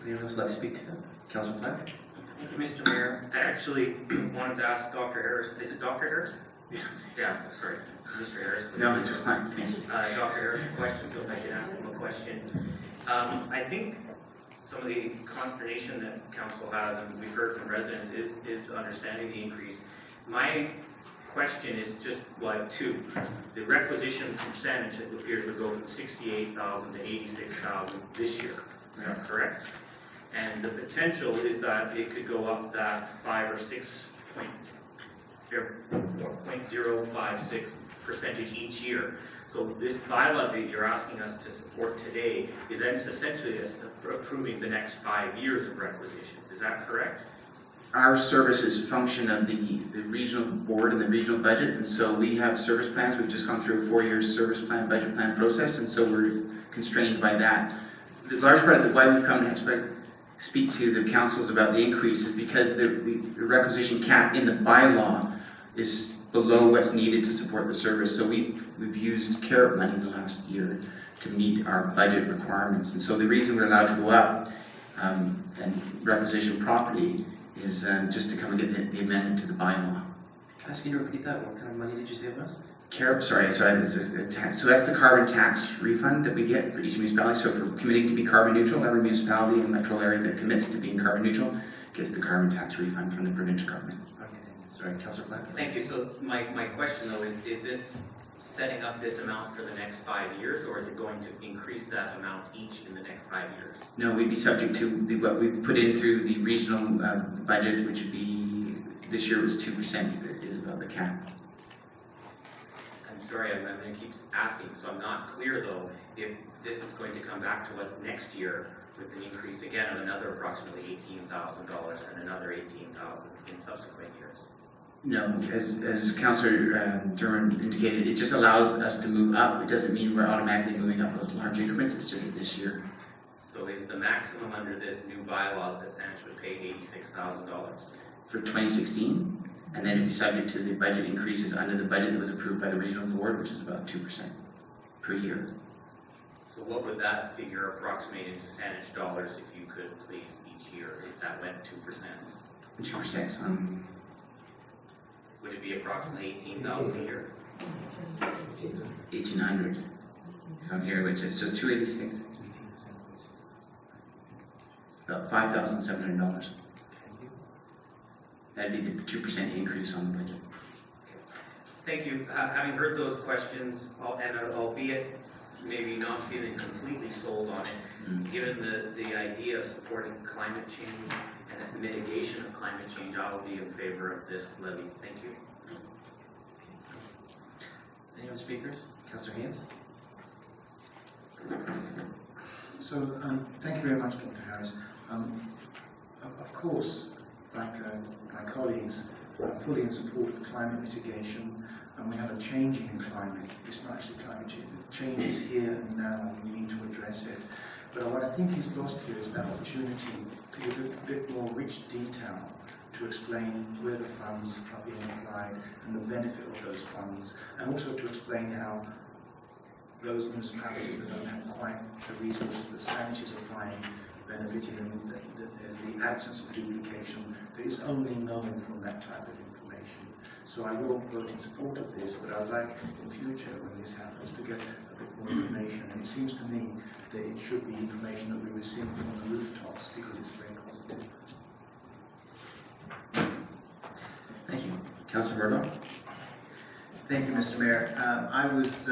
Anyone else like to speak to that? Councilor Platt? Thank you, Mr. Mayor. I actually wanted to ask Dr. Harris. Is it Dr. Harris? Yeah. Yeah, sorry, Mr. Harris. No, it's fine. Thank you. Dr. Harris, a question, so I should ask him a question. I think some of the consternation that council has, and we've heard from residents, is understanding the increase. My question is just like two. The requisition from Saanich, it appears, would go from 68,000 to 86,000 this year. Is that correct? And the potential is that it could go up that 5 or 6 point, or 0.056% each year. So this bylaw that you're asking us to support today is then essentially approving the next 5 years of requisitions. Is that correct? Our service is function of the regional board and the regional budget, and so we have service plans. We've just gone through a 4-year service plan, budget plan process, and so we're constrained by that. The large part of why we've come to speak to the councils about the increase is because the requisition cap in the bylaw is below what's needed to support the service. So we've used CAREP money the last year to meet our budget requirements, and so the reason we're allowed to go up and requisition property is just to come and get the amendment to the bylaw. Can I ask you to repeat that? What kind of money did you say it was? CAREP, sorry, it's a tax. So that's the carbon tax refund that we get for each municipality. So for committing to be carbon neutral, every municipality and metro area that commits to being carbon neutral gets the carbon tax refund from the provincial government. Okay, thank you. Sorry, Councillor Platt. Thank you. So my question though is this setting up this amount for the next 5 years, or is it going to increase that amount each in the next 5 years? No, we'd be subject to what we've put in through the regional budget, which would be, this year was 2% is above the cap. I'm sorry, I'm going to keep asking, so I'm not clear though if this is going to come back to us next year with an increase again of another approximately $18,000 and another $18,000 in subsequent years. No, as Councillor Dermond indicated, it just allows us to move up. It doesn't mean we're automatically moving up those large increments. It's just this year. So is the maximum under this new bylaw that Saanich would pay $86,000? For 2016, and then it'd be subject to the budget increases under the budget that was approved by the regional board, which is about 2% per year. So what would that figure approximate into Saanich dollars, if you could please, each year, if that went 2%? 2%. Would it be approximately $18,000 a year? 1,800. If I'm here, which is just 286. About $5,700. That'd be the 2% increase on the budget. Thank you. Having heard those questions, and albeit maybe not feeling completely sold on it, given the idea of supporting climate change and the mitigation of climate change, I will be in favor of this levy. Thank you. Any other speakers? Councillor Haynes? So, thank you very much, Dr. Harris. Of course, like my colleagues, I'm fully in support of climate mitigation, and we have a changing climate. It's not actually climate change. Change is here and now, and we need to address it. But what I think is lost here is that opportunity to give a bit more rich detail to explain where the funds are being applied and the benefit of those funds, and also to explain how those municipalities that don't have quite the resources that Saanich is applying benefited, and that there's the absence of duplication that is only known from that type of information. So I will vote in support of this, but I'd like in future when this happens to get a bit more information, and it seems to me that it should be information that we receive from the rooftops because it's very positive. Thank you. Councillor Murdoch? Thank you, Mr. Mayor. I was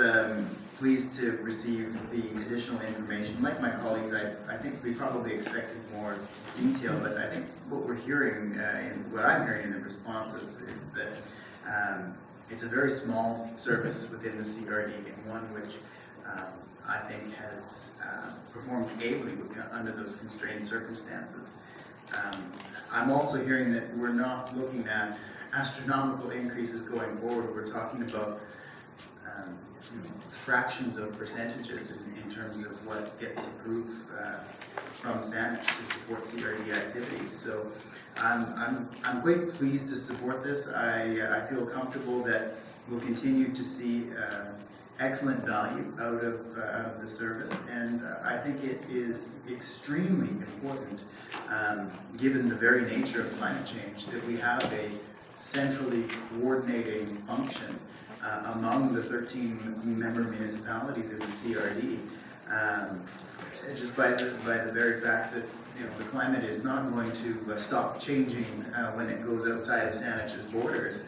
pleased to receive the additional information. Like my colleagues, I think we probably expected more detail, but I think what we're hearing, and what I'm hearing in the responses is that it's a very small service within the CRD, and one which I think has performed ably under those constrained circumstances. I'm also hearing that we're not looking at astronomical increases going forward. We're talking about fractions of percentages in terms of what gets approved from Saanich to support CRD activities. So I'm quite pleased to support this. I feel comfortable that we'll continue to see excellent value out of the service, and I think it is extremely important, given the very nature of climate change, that we have a centrally coordinating function among the 13 member municipalities of the CRD. Just by the very fact that the climate is not going to stop changing when it goes outside of Saanach's borders.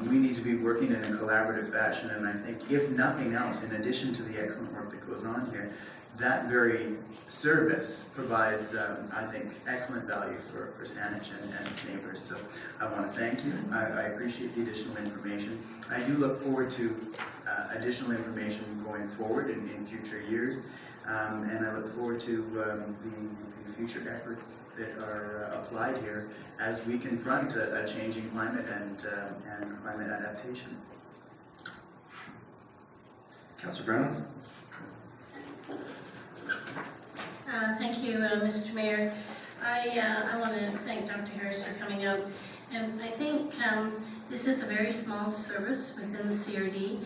We need to be working in a collaborative fashion, and I think if nothing else, in addition to the excellent work that goes on here, that very service provides, I think, excellent value for Saanich and its neighbors. So I want to thank you. I appreciate the additional information. I do look forward to additional information going forward in future years, and I look forward to the future efforts that are applied here as we confront a changing climate and climate adaptation. Councillor Brown? Thank you, Mr. Mayor. I want to thank Dr. Harris for coming out. And I think this is a very small service within the CRD.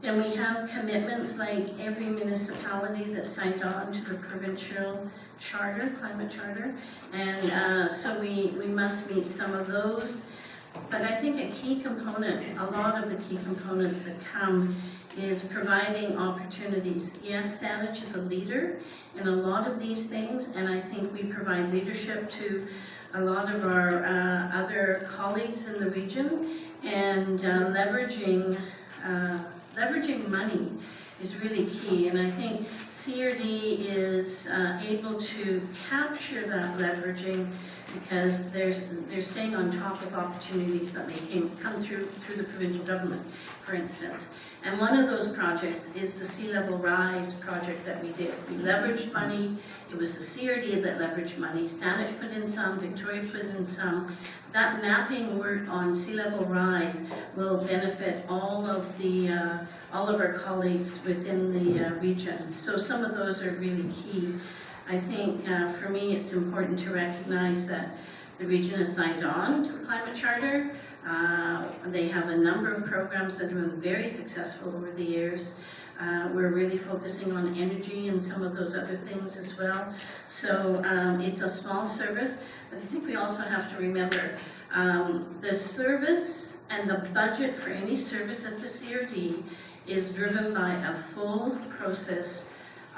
And we have commitments like every municipality that signed on to the provincial charter, climate charter. And so we must meet some of those. But I think a key component, a lot of the key components that come is providing opportunities. Yes, Saanich is a leader in a lot of these things, and I think we provide leadership to a lot of our other colleagues in the region, and leveraging money is really key. And I think CRD is able to capture that leveraging because they're staying on top of opportunities that may come through the provincial government, for instance. And one of those projects is the Sea Level Rise project that we did. We leveraged money. It was the CRD that leveraged money. Saanich put in some, Victoria put in some. That mapping work on Sea Level Rise will benefit all of our colleagues within the region. So some of those are really key. I think for me it's important to recognize that the region has signed on to the Climate Charter. They have a number of programs that have been very successful over the years. We're really focusing on energy and some of those other things as well. So it's a small service, but I think we also have to remember the service and the budget for any service at the CRD is driven by a full process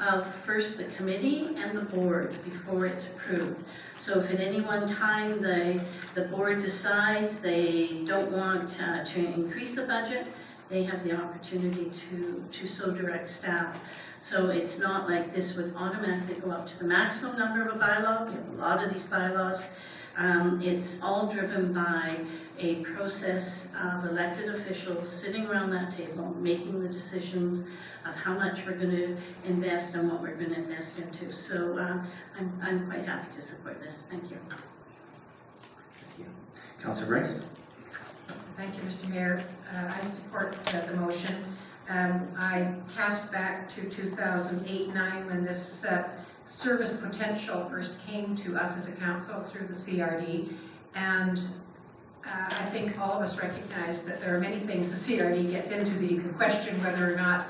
of first the committee and the board before it's approved. So if at any one time the board decides they don't want to increase the budget, they have the opportunity to so direct staff. So it's not like this would automatically go up to the maximum number of a bylaw. We have a lot of these bylaws. It's all driven by a process of elected officials sitting around that table, making the decisions of how much we're going to invest and what we're going to invest into. So I'm quite happy to support this. Thank you. Thank you. Councillor Bryce? Thank you, Mr. Mayor. I support the motion. I cast back to 2008-9 when this service potential first came to us as a council through the CRD, and I think all of us recognize that there are many things the CRD gets into that you can question whether or not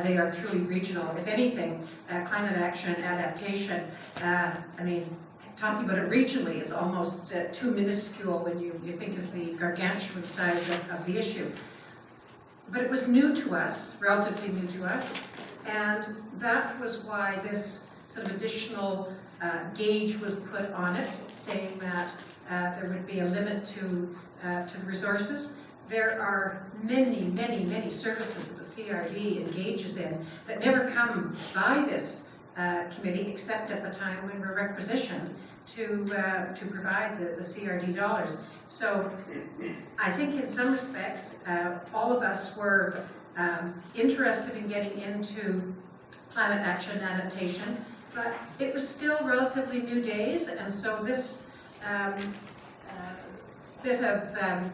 they are truly regional. If anything, climate action, adaptation, talking about it regionally is almost too minuscule when you think of the gargantuan size of the issue. But it was new to us, relatively new to us, and that was why this sort of additional gauge was put on it, saying that there would be a limit to the resources. There are many, many, many services that the CRD engages in that never come by this committee except at the time when we're requisitioned to provide the CRD dollars. So I think in some respects, all of us were interested in getting into climate action adaptation, but it was still relatively new days, and so this bit of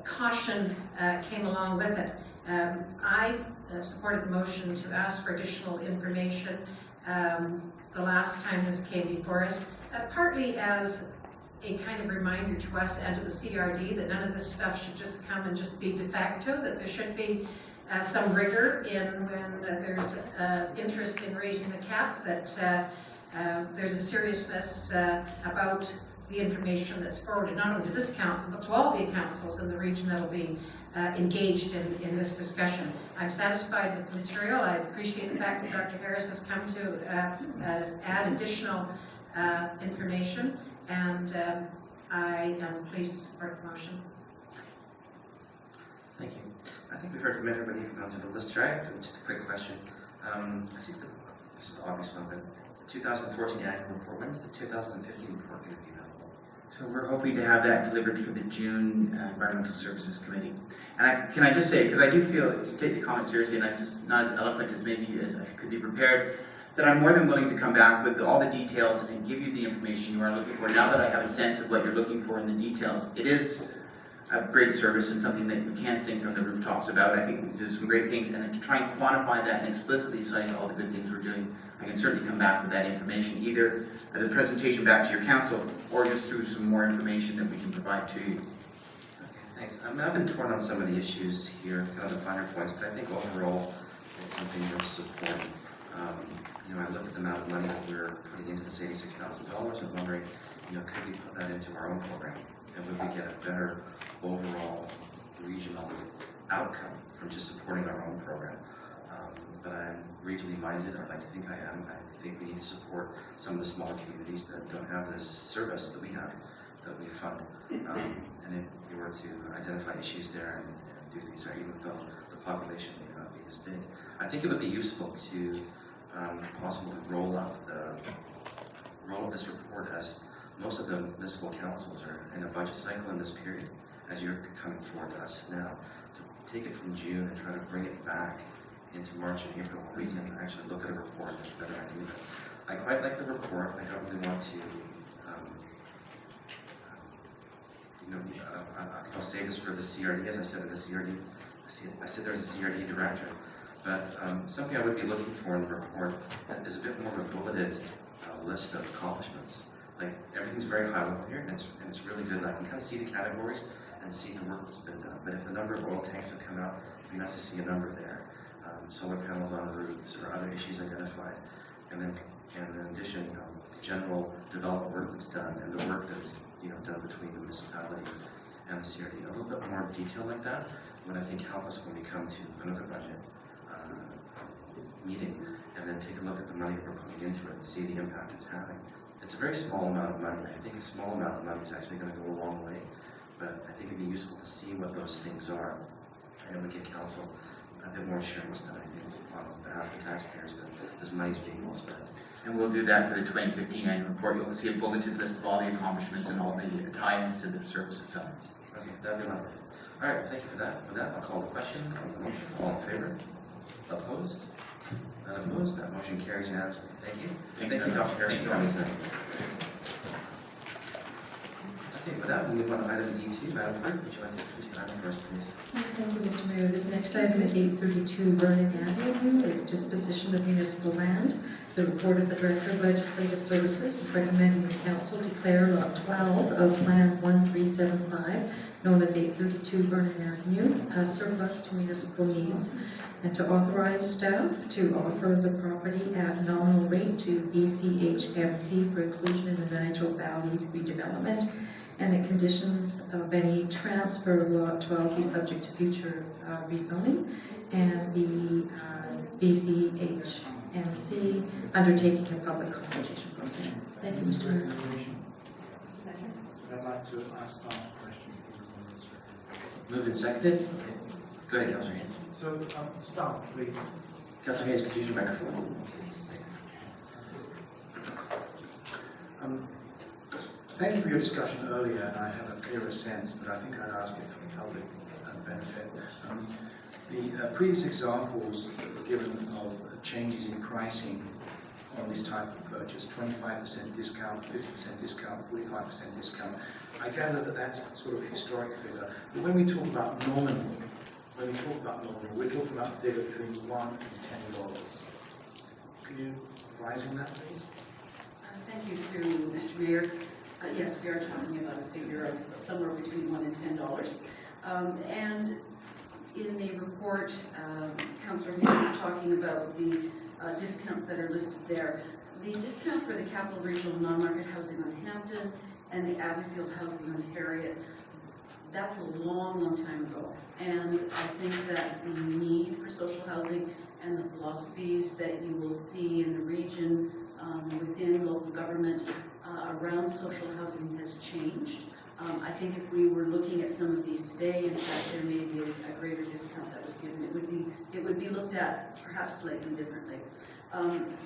caution came along with it. I supported the motion to ask for additional information the last time this came before us, partly as a kind of reminder to us and to the CRD that none of this stuff should just come and just be de facto, that there should be some rigor in when there's interest in raising the cap, that there's a seriousness about the information that's forwarded, not only to this council, but to all the councils in the region that will be engaged in this discussion. I'm satisfied with the material. I appreciate the fact that Dr. Harris has come to add additional information, and I am pleased to support the motion. Thank you. I think we've heard from everybody who've gone through the list, right? Just a quick question. I think this is an obvious one, but the 2014 annual report, when's the 2015 report going to be available? So we're hoping to have that delivered for the June Environmental Services Committee. And can I just say, because I do feel, to take the comment seriously, and I'm just not as eloquent as maybe as I could be prepared, that I'm more than willing to come back with all the details and give you the information you are looking for. Now that I have a sense of what you're looking for in the details, it is a great service and something that we can sing from the rooftops about. I think there's some great things, and to try and quantify that and explicitly cite all the good things we're doing, I can certainly come back with that information, either as a presentation back to your council, or just through some more information that we can provide to you. Okay, thanks. I've been torn on some of the issues here, kind of the finer points, but I think overall it's something worth supporting. I look at the amount of money that we're putting into this $86,000 and wondering, could we put that into our own program? And would we get a better overall regional outcome from just supporting our own program? But I'm regionally minded, or I'd like to think I am. I think we need to support some of the smaller communities that don't have this service that we have, that we fund. And if we were to identify issues there and do things there, even though the population may not be as big, I think it would be useful to possibly roll up this report, as most of the municipal councils are in a budget cycle in this period, as you're coming forward to us now, to take it from June and try to bring it back into March and April, where we can actually look at a report and get a better idea of it. I quite like the report. I don't really want to, I think I'll say this for the CRD, as I said in the CRD. I said there's a CRD director, but something I would be looking for in the report is a bit more of a bulleted list of accomplishments. Like, everything's very high level here, and it's really good, and I can kind of see the categories and see the work that's been done. But if the number of oil tanks have come out, it'd be nice to see a number there. Solar panels on roofs, or other issues identified. And then in addition, the general development work that's done, and the work that's done between the municipality and the CRD. A little bit more detail like that would, I think, help us when we come to another budget meeting, and then take a look at the money that we're putting into it and see the impact it's having. It's a very small amount of money. I think a small amount of money is actually going to go a long way, but I think it'd be useful to see what those things are, and it would give council a bit more assurance that I think on behalf of the taxpayers that this money is being well spent. And we'll do that for the 2015 annual report. You'll see a bulleted list of all the accomplishments and all the tie-ins to the service itself. Okay, that'd be lovely. All right, well, thank you for that. With that, I'll call the question on the motion. All in favor? Opposed? None opposed? That motion carries unanimously. Thank you. Thank you, Dr. Harris, for coming tonight. Okay, with that, we'll move on to item D2. Madam Clerk, would you like to introduce the item for us, please? Yes, thank you, Mr. Mayor. This next item is 832 Vernon Avenue. It's disposition of municipal land. The report of the Director of Legislative Services is recommending the Council declare Lot 12 of Plan 1375, known as 832 Vernon Avenue, a surplus to municipal needs, and to authorize staff to offer the property at nominal rate to BCHMC for inclusion in the Nigel Valley redevelopment, and the conditions of any transfer of Lot 12 be subject to future rezoning, and the BCHMC undertaking a public consultation process. Thank you, Mr. Mayor. I'd like to ask a question, please, on this. Moved and seconded? Okay. Go ahead, Councillor Hayes. So, staff, please. Councillor Hayes, could you use your microphone? Thanks. Thank you for your discussion earlier, and I have a clearer sense, but I think I'd ask it for the public benefit. The previous examples given of changes in pricing on this type of purchase, 25% discount, 50% discount, 45% discount, I gather that that's sort of a historic figure. But when we talk about nominal, we're talking about a figure between $1 and $10. Can you advise on that, please? Thank you, through Mr. Mayor. Yes, we are talking about a figure of somewhere between $1 and $10. And In the report, Councillor Hayes was talking about the discounts that are listed there. The discount for the Capital Regional Non-Market Housing on Hampton and the Abbeyfield Housing on Harriet, that's a long, long time ago. And I think that the need for social housing and the philosophies that you will see in the region within local government around social housing has changed. I think if we were looking at some of these today, in fact, there may be a greater discount that was given. It would be looked at perhaps slightly differently.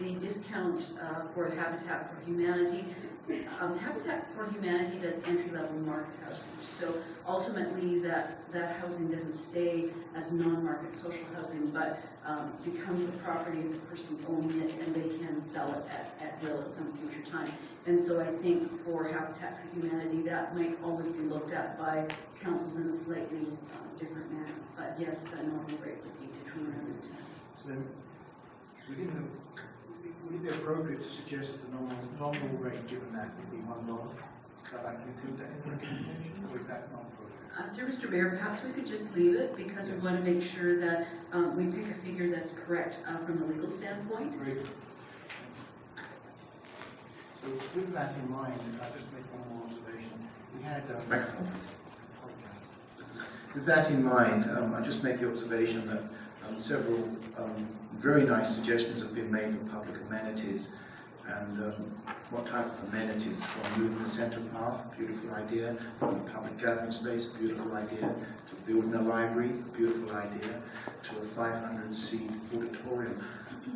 The discount for Habitat for Humanity, Habitat for Humanity does entry-level market housing. So ultimately, that housing doesn't stay as non-market social housing, but becomes the property of the person owning it, and they can sell it at will at some future time. And so I think for Habitat for Humanity, that might always be looked at by councils in a slightly different manner. But yes, a normal rate would be between 1 and 10. So then, would it be appropriate to suggest that the nominal rate given that would be $1? Would I include that in the recommendation, or is that not appropriate? Through Mr. Mayor, perhaps we could just leave it because we want to make sure that we pick a figure that's correct from a legal standpoint. Great. So with that in mind, I'll just make one more observation. We had Microphone. With that in mind, I'll just make the observation that several very nice suggestions have been made for public amenities. And what type of amenities? From moving the centre path, beautiful idea. From a public gathering space, beautiful idea. To building a library, beautiful idea. To a 500-seat auditorium.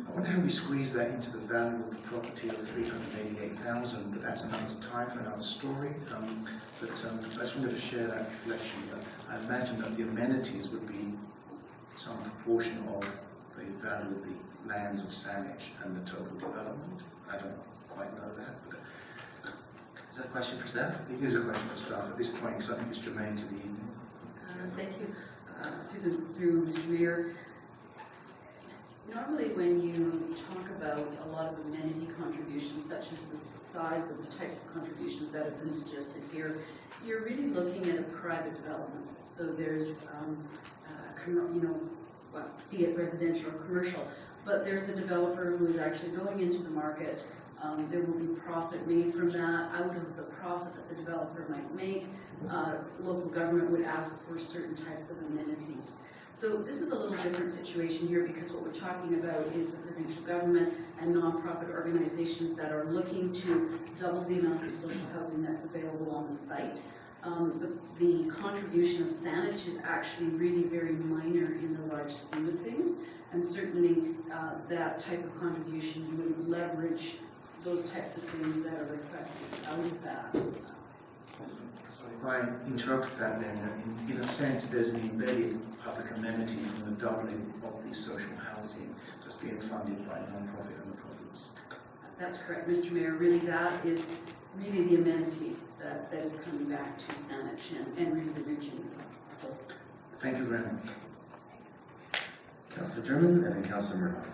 I wonder how we squeeze that into the value of the property of $388,000, but that's another time for another story. I just wanted to share that reflection. I imagine that the amenities would be some proportion of the value of the lands of Saanich and the total development. I don't quite know that, but Is that a question for staff? it is a question for staff at this point, because I think it's germane to the evening. Thank you. Through Mr. Mayor, normally when you talk about a lot of amenity contributions, such as the size of the types of contributions that have been suggested here, you're really looking at a private development. So there's, be it residential or commercial, but there's a developer who is actually going into the market. There will be profit made from that. Out of the profit that the developer might make, local government would ask for certain types of amenities. So this is a little different situation here because what we're talking about is the provincial government and nonprofit organizations that are looking to double the amount of social housing that's available on the site. The contribution of Saanich is actually really very minor in the large scheme of things, and certainly that type of contribution would leverage those types of things that are requested out of that. So if I interpret that then, in a sense there's an embedded public amenity from the doubling of the social housing just being funded by non-profit and the province. That's correct, Mr. Mayor. Really, that is really the amenity that is coming back to Saanich and really the region as a whole. Thank you very much. Councillor German and then Councillor Murdoch.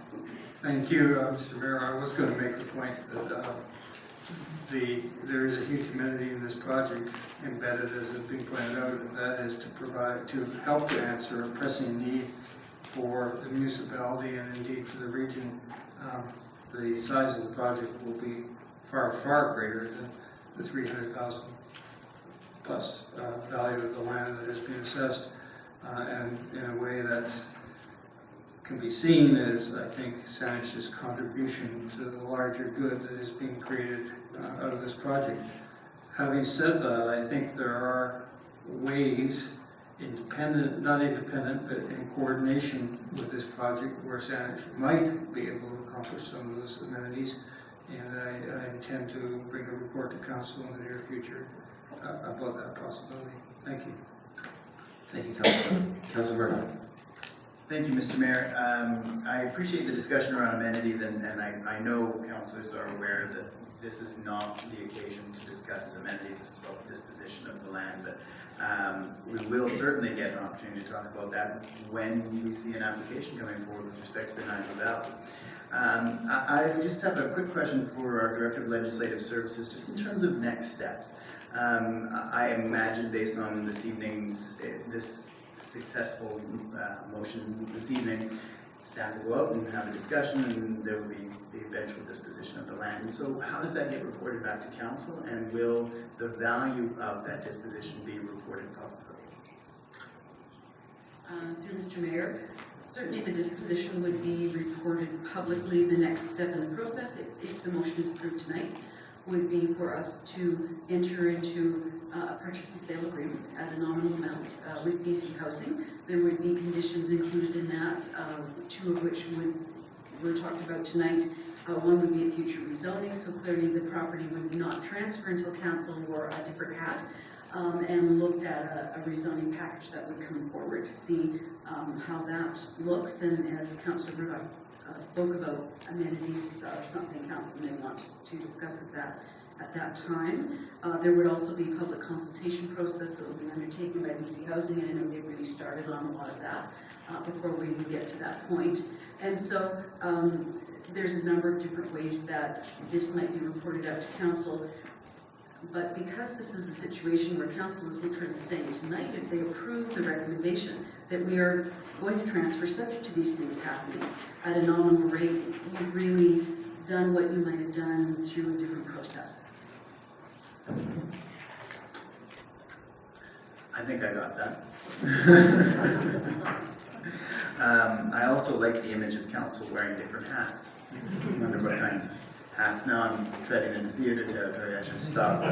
Thank you, Mr. Mayor. I was going to make the point that there is a huge amenity in this project embedded, as has been pointed out, and that is to help to answer a pressing need for the municipality and indeed for the region. The size of the project will be far, far greater than the $300,000 plus value of the land that has been assessed, and in a way that's can be seen as, I think, Saanich's contribution to the larger good that is being created out of this project. Having said that, I think there are ways, not independent, but in coordination with this project, where Saanich might be able to accomplish some of those amenities, and I intend to bring a report to council in the near future about that possibility. Thank you. Thank you, Councillor. Councillor Murdoch. Thank you, Mr. Mayor. I appreciate the discussion around amenities, and I know councillors are aware that this is not the occasion to discuss amenities. This is about the disposition of the land, but we will certainly get an opportunity to talk about that when we see an application coming forward with respect to the Niagara Valley. I just have a quick question for our Director of Legislative Services, just in terms of next steps. I imagine, based on this evening's successful motion this evening, staff will go out and have a discussion, and there will be the eventual disposition of the land. And so how does that get reported back to council, and will the value of that disposition be reported publicly? Through Mr. Mayor, certainly the disposition would be reported publicly. The next step in the process, if the motion is approved tonight, would be for us to enter into a purchase and sale agreement at a nominal amount with BC Housing. There would be conditions included in that, two of which were talked about tonight. One would be a future rezoning, so clearly the property would not transfer until council wore a different hat, and looked at a rezoning package that would come forward to see how that looks. And as Councillor Brugge spoke about, amenities are something council may want to discuss at that time. There would also be a public consultation process that will be undertaken by BC Housing, and I know they've really started on a lot of that before we even get to that point. And so there's a number of different ways that this might be reported out to council. But because this is a situation where council is literally saying tonight, if they approve the recommendation that we are going to transfer subject to these things happening at a nominal rate, you've really done what you might have done through a different process. I think I got that. I also like the image of council wearing different hats. I wonder what kinds of hats. Now I'm treading into theatre territory, I should stop.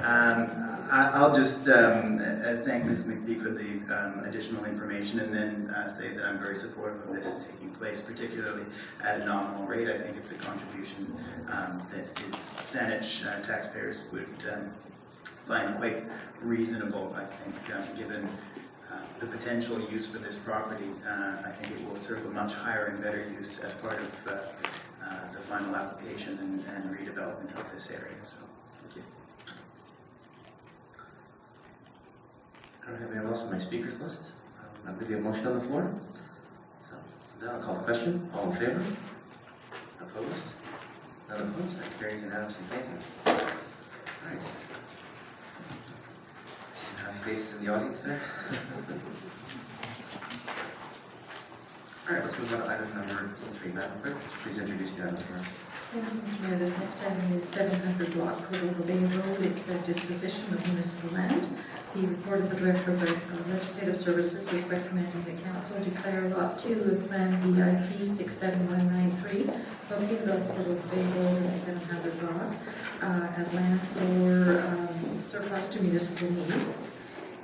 I'll just thank Ms. McPhee for the additional information, and then say that I'm very supportive of this taking place, particularly at a nominal rate. I think it's a contribution that is Saanich taxpayers would find quite reasonable. I think given the potential use for this property, I think it will serve a much higher and better use as part of the final application and redevelopment of this area. So, thank you. I don't have anyone else on my speakers list. I believe you have a motion on the floor. So now I'll call the question. All in favor? Opposed? None opposed? That carries unanimously. Thank you. All right. Some happy faces in the audience there. All right, let's move on to item number 3. Madam Clerk, please introduce the item for us. Thank you, Mr. Mayor. This next item is 700 Block Clover Bay Road. It's a disposition of municipal land. The report of the Director of Legislative Services is recommending the Council declare Lot 2 of Plan VIP 67193 located on Clover Bay Road at 700 Block as land for surplus to municipal needs,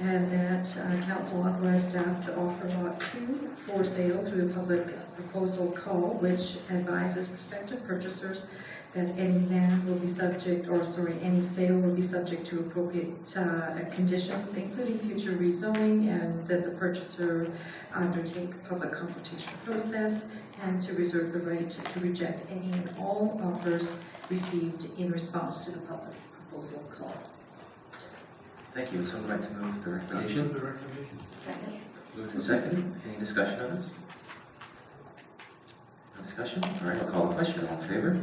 and that Council authorize staff to offer Lot 2 for sale through a public proposal call, which advises prospective purchasers that any land will be subject, any sale will be subject to appropriate conditions, including future rezoning, and that the purchaser undertake a public consultation process, and to reserve the right to reject any and all offers received in response to the public proposal call. Thank you. Would someone like to move the recommendation? Second. Moved and seconded. Any discussion on this? No discussion? All right, I'll call the question. All in favor?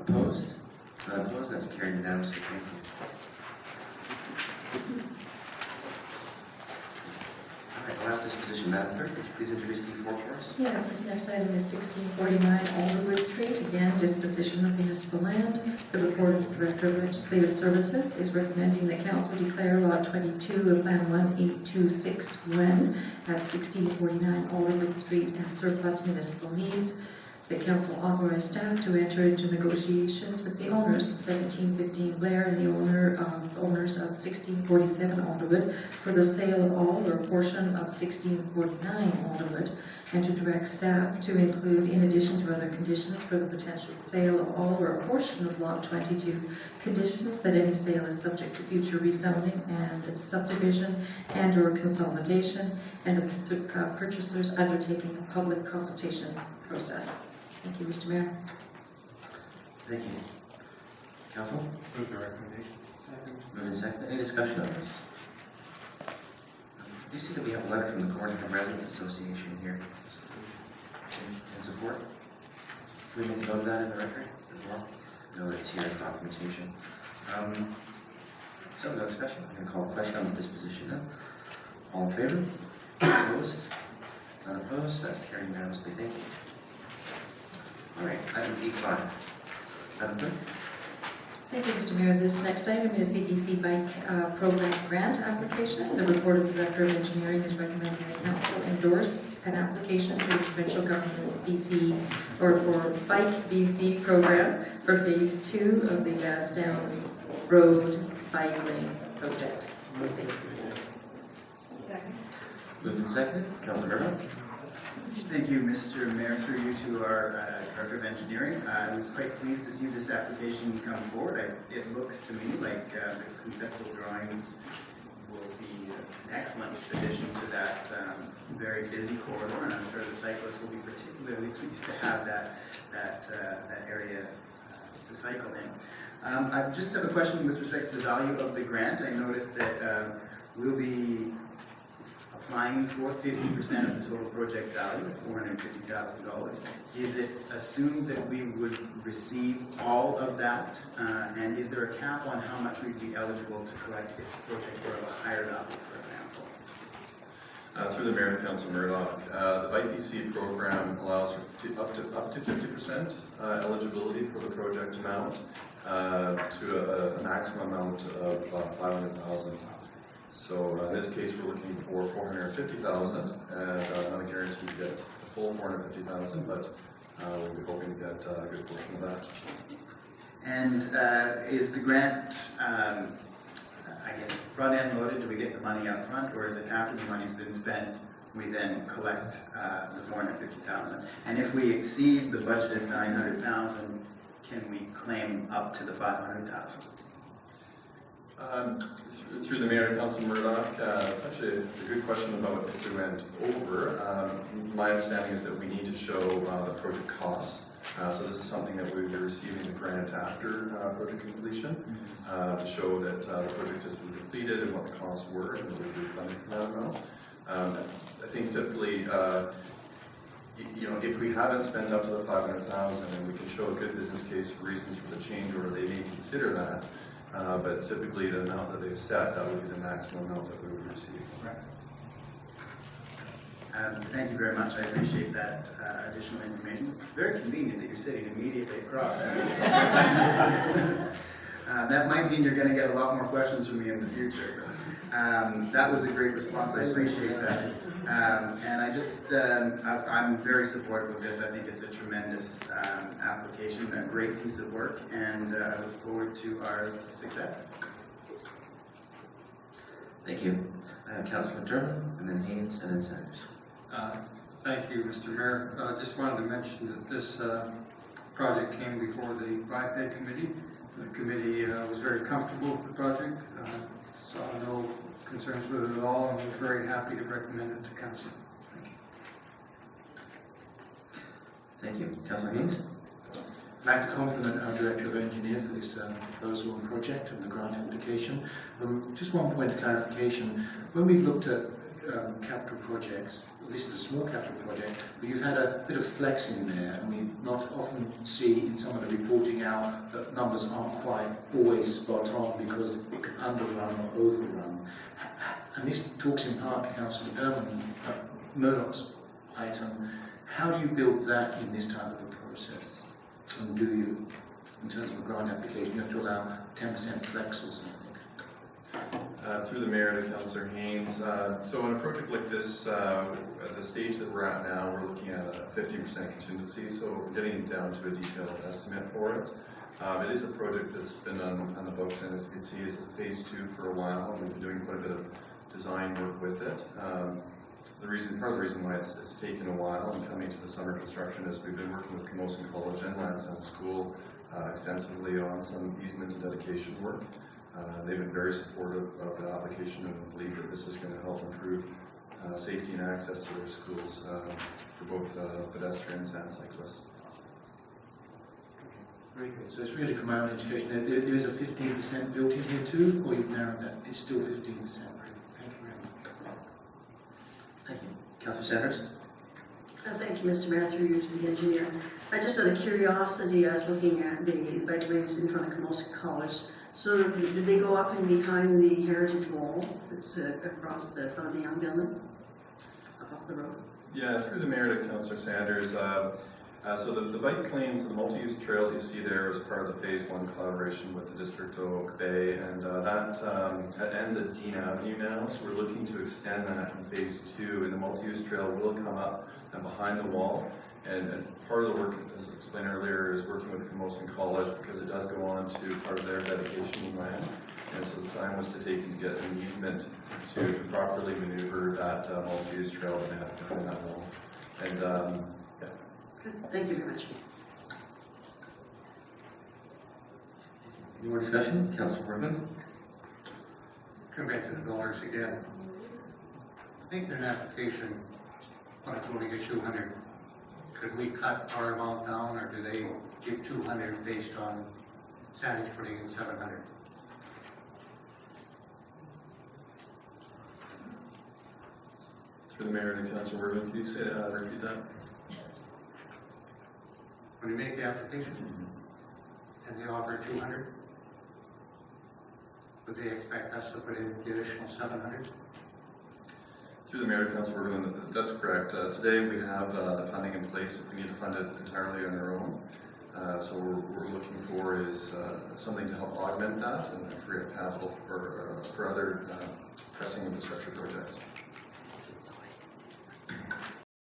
Opposed? None opposed? That's carried unanimously. Thank you. All right, last disposition. Madam Clerk, would you please introduce D4 for us? Yes, this next item is 1649 Alderwood Street. Again, disposition of municipal land. The report of the Director of Legislative Services is recommending the Council declare Lot 22 of Plan 1826 at 1649 Alderwood Street as surplus municipal needs. The Council authorized staff to enter into negotiations with the owners of 1715 Blair and the owners of 1647 Alderwood for the sale of all or a portion of 1649 Alderwood, and to direct staff to include, in addition to other conditions for the potential sale of all or a portion of Lot 22, conditions that any sale is subject to future rezoning and subdivision and or consolidation, and the purchasers undertaking a public consultation process. Thank you, Mr. Mayor. Thank you. Council? Move the recommendation. Moved and seconded. Any discussion on this? Do you see that we have a letter from the Corningham Residents Association here in support? Can we make a note of that in the record as well? No, it's here as documentation. So, no discussion. I'm going to call the question on this disposition now. All in favor? Opposed? None opposed? That's carried unanimously. Thank you. All right, item D5. Madam Clerk? Thank you, Mr. Mayor. This next item is the BC Bike Program Grant application. The report of the Director of Engineering is recommending the Council endorse an application to the provincial government BC, or for Bike BC program for Phase 2 of the Gadsdown Road Bike Lane project. Thank you. Moved and seconded. Councilor Murdoch? Thank you, Mr. Mayor, through you to our Director of Engineering. I was quite pleased to see this application come forward. It looks to me like the conceptual drawings will be an excellent addition to that very busy corridor, and I'm sure the cyclists will be particularly pleased to have that area to cycle in. I just have a question with respect to the value of the grant. I noticed that we'll be applying for 50% of the total project value of $450,000. Is it assumed that we would receive all of that? And is there a cap on how much we'd be eligible to collect if the project were of a higher value, for example? Through the Mayor to Councilor Murdoch, the Bike BC program allows for up to 50% eligibility for the project amount to a maximum amount of $500,000. So in this case, we're looking for $450,000, and not a guarantee to get the full $450,000, but we'll be hoping to get a good portion of that. And is the grant, I guess, front-end loaded? Do we get the money up front, or is it after the money's been spent, we then collect the $450,000? And if we exceed the budgeted $900,000, can we claim up to the $500,000? Through the Mayor, Councilor Murdoch, it's a good question about if we went over. My understanding is that we need to show the project costs. So this is something that we would be receiving the grant after project completion to show that the project has been completed and what the costs were and what we would funding for that amount. I think typically, if we haven't spent up to the $500,000 and we can show a good business case for reasons for the change order, they may consider that. But typically, the amount that they've set, that would be the maximum amount that we would receive. Right. Thank you very much. I appreciate that additional information. It's very convenient that you're sitting immediately across. That might mean you're going to get a lot more questions from me in the future. That was a great response. I appreciate that. And I'm very supportive of this. I think it's a tremendous application, a great piece of work, and I look forward to our success. Thank you. Councilor Durham, and then Haynes, and then Sanders. Thank you, Mr. Mayor. I just wanted to mention that this project came before the Biped Committee. The committee was very comfortable with the project, saw no concerns with it at all, and was very happy to recommend it to council. Thank you. Councilor Haynes? I'd like to compliment our Director of Engineer for this proposal and project and the grant application. Just one point of clarification. When we've looked at capital projects, this is a small capital project, but you've had a bit of flex in there, and we not often see in some of the reporting out that numbers aren't quite always spot on because it can underrun or overrun. And this talks in part to Councillor Murdoch's item. How do you build that in this type of a process? And do you, in terms of a grant application, you have to allow 10% flex or something? Through the Mayor to Councillor Haynes. So on a project like this, at the stage that we're at now, we're looking at a 50% contingency, so we're getting down to a detailed estimate for it. It is a project that's been on the books, and as you can see, is phase 2 for a while, and we've been doing quite a bit of design work with it. Part of the reason why it's taken a while and coming to the summer construction is we've been working with Camosun College and Lansdowne School extensively on some easement and dedication work. They've been very supportive of the application and believe that this is going to help improve safety and access to their schools for both pedestrians and cyclists. Very good. So it's really for my own education. There is a 15% built in here too, or you've narrowed that? It's still 15%. Thank you very much. Thank you. Councillor Sanders? Thank you, Mr. Mayor, through you to the engineer. Just out of curiosity, I was looking at the bike lanes in front of Camosun College. So did they go up and behind the heritage wall that's across the front of the young building? off the road? Yeah, through the mayor to Councillor Sanders. So the bike lanes, the multi-use trail that you see there is part of the Phase 1 collaboration with the District of Oak Bay, and that ends at Dean Avenue now, so we're looking to extend that in Phase 2, and the multi-use trail will come up and behind the wall, and part of the work, as explained earlier, is working with Camosun College, because it does go on to part of their dedication land, and so the time was to take and get an easement to properly maneuver that multi-use trail that they have behind that wall. And yeah. Good, thank you very much. Any more discussion? Councillor Worthman? Come back to the dollars again. I think in an application, when it's only get 200, could we cut our amount down, or do they give 200 based on Sandage putting in 700? Through the mayor to Councillor Worthman, can you say repeat that? When you make the application and they offer 200, would they expect us to put in the additional 700? Through the mayor to Councillor Worthman, that's correct. Today we have the funding in place if we need to fund it entirely on our own. So what we're looking for is something to help augment that and free up capital for other pressing infrastructure projects.